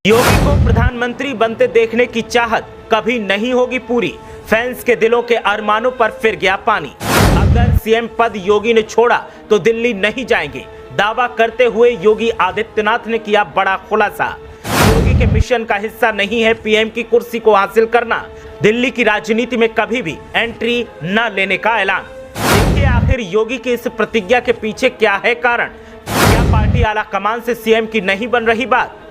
योगी को प्रधानमंत्री बनते देखने की चाहत कभी नहीं होगी पूरी। फैंस के दिलों के अरमानों पर फिर गया पानी। अगर सीएम पद योगी ने छोड़ा तो दिल्ली नहीं जाएंगे, दावा करते हुए योगी आदित्यनाथ ने किया बड़ा खुलासा। योगी के मिशन का हिस्सा नहीं है पीएम की कुर्सी को हासिल करना। दिल्ली की राजनीति में कभी भी एंट्री न लेने का ऐलान। देखिए आखिर योगी की इस प्रतिज्ञा के पीछे क्या है कारण। क्या पार्टी आला कमान से सीएम की नहीं बन रही बात।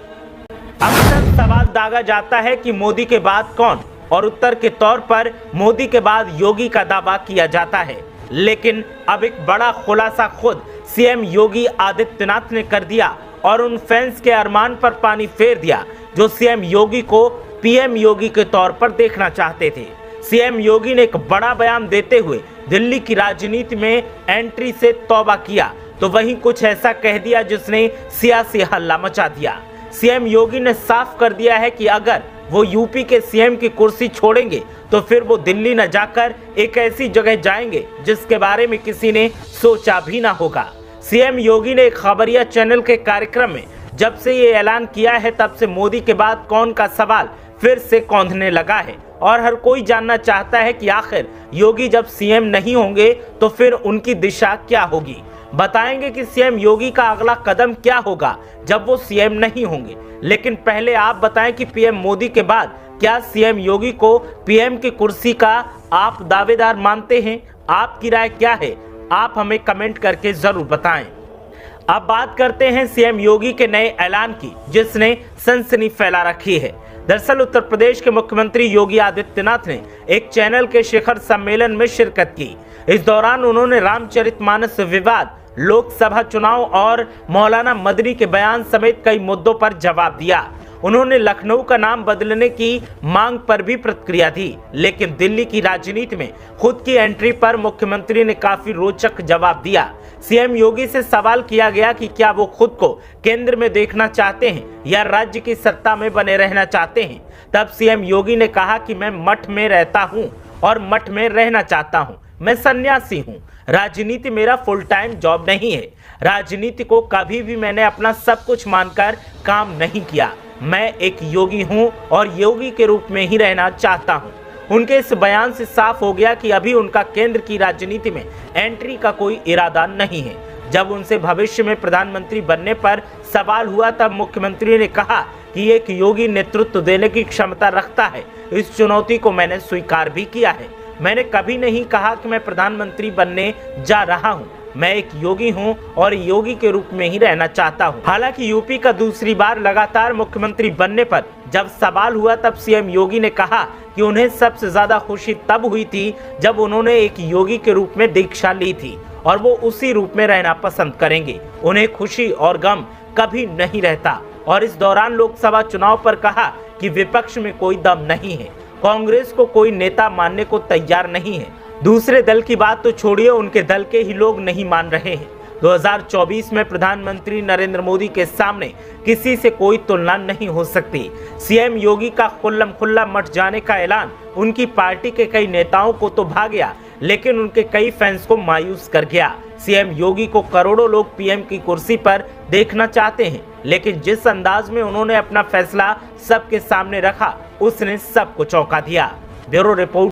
अक्सर सवाल दागा जाता है कि मोदी के बाद कौन, और उत्तर के तौर पर मोदी के बाद योगी का दावा किया जाता है। लेकिन अब एक बड़ा खुलासा खुद सीएम योगी आदित्यनाथ ने कर दिया और उन फैंस के अरमान पर पानी फेर दिया जो सीएम योगी को पीएम योगी के तौर पर देखना चाहते थे। सीएम योगी ने एक बड़ा बयान देते हुए दिल्ली की राजनीति में एंट्री से तौबा किया तो वहीं कुछ ऐसा कह दिया जिसने सियासी हल्ला मचा दिया। सीएम योगी ने साफ कर दिया है कि अगर वो यूपी के सीएम की कुर्सी छोड़ेंगे तो फिर वो दिल्ली न जाकर एक ऐसी जगह जाएंगे जिसके बारे में किसी ने सोचा भी ना होगा। सीएम योगी ने एक खबरिया चैनल के कार्यक्रम में जब से ये ऐलान किया है तब से मोदी के बाद कौन का सवाल फिर से कौंधने लगा है और हर कोई जानना चाहता है कि आखिर योगी जब सीएम नहीं होंगे तो फिर उनकी दिशा क्या होगी। बताएंगे कि सीएम योगी का अगला कदम क्या होगा जब वो सीएम नहीं होंगे। लेकिन पहले आप बताएं कि पीएम मोदी के बाद क्या सीएम योगी को पीएम की कुर्सी का आप दावेदार मानते हैं। आपकी राय क्या है, आप हमें कमेंट करके जरूर बताएं। अब बात करते हैं सीएम योगी के नए ऐलान की जिसने सनसनी फैला रखी है। दरअसल उत्तर प्रदेश के मुख्यमंत्री योगी आदित्यनाथ ने एक चैनल के शिखर सम्मेलन में शिरकत की। इस दौरान उन्होंने रामचरितमानस विवाद, लोकसभा चुनाव और मौलाना मदनी के बयान समेत कई मुद्दों पर जवाब दिया। उन्होंने लखनऊ का नाम बदलने की मांग पर भी प्रतिक्रिया दी। लेकिन दिल्ली की राजनीति में खुद की एंट्री पर मुख्यमंत्री ने काफी रोचक जवाब दिया। सीएम योगी से सवाल किया गया कि क्या वो खुद को केंद्र में देखना चाहते हैं या राज्य की सत्ता में बने रहना चाहते हैं। तब सीएम योगी ने कहा कि मैं मठ में रहता हूं और मठ में रहना चाहता हूं। मैं सन्यासी हूं। राजनीति मेरा फुल टाइम जॉब नहीं है। राजनीति को कभी भी मैंने अपना सब कुछ मानकर काम नहीं किया। मैं एक योगी हूं और योगी के रूप में ही रहना चाहता हूं। उनके इस बयान से साफ हो गया कि अभी उनका केंद्र की राजनीति में एंट्री का कोई इरादा नहीं है। जब उनसे भविष्य में प्रधानमंत्री बनने पर सवाल हुआ तब मुख्यमंत्री ने कहा कि एक योगी नेतृत्व देने की क्षमता रखता है। इस चुनौती को मैंने स्वीकार भी किया है। मैंने कभी नहीं कहा कि मैं प्रधानमंत्री बनने जा रहा हूं। मैं एक योगी हूं और योगी के रूप में ही रहना चाहता हूं। हालांकि यूपी का दूसरी बार लगातार मुख्यमंत्री बनने पर जब सवाल हुआ तब सीएम योगी ने कहा कि उन्हें सबसे ज्यादा खुशी तब हुई थी जब उन्होंने एक योगी के रूप में दीक्षा ली थी और वो उसी रूप में रहना पसंद करेंगे। उन्हें खुशी और गम कभी नहीं रहता। और इस दौरान लोकसभा चुनाव पर कहा कि विपक्ष में कोई दम नहीं है, कांग्रेस को कोई नेता मानने को तैयार नहीं है। दूसरे दल की बात तो छोड़िए, उनके दल के ही लोग नहीं मान रहे हैं। 2024 में प्रधानमंत्री नरेंद्र मोदी के सामने किसी से कोई तुलना नहीं हो सकती। सीएम योगी का खुल्लम खुल्ला मठ जाने का ऐलान उनकी पार्टी के कई नेताओं को तो भा गया, लेकिन उनके कई फैंस को मायूस कर गया। सीएम योगी को करोड़ों लोग पीएम की कुर्सी पर देखना चाहते हैं, लेकिन जिस अंदाज में उन्होंने अपना फैसला सबके सामने रखा उसने सबको चौंका दिया। Bureau report.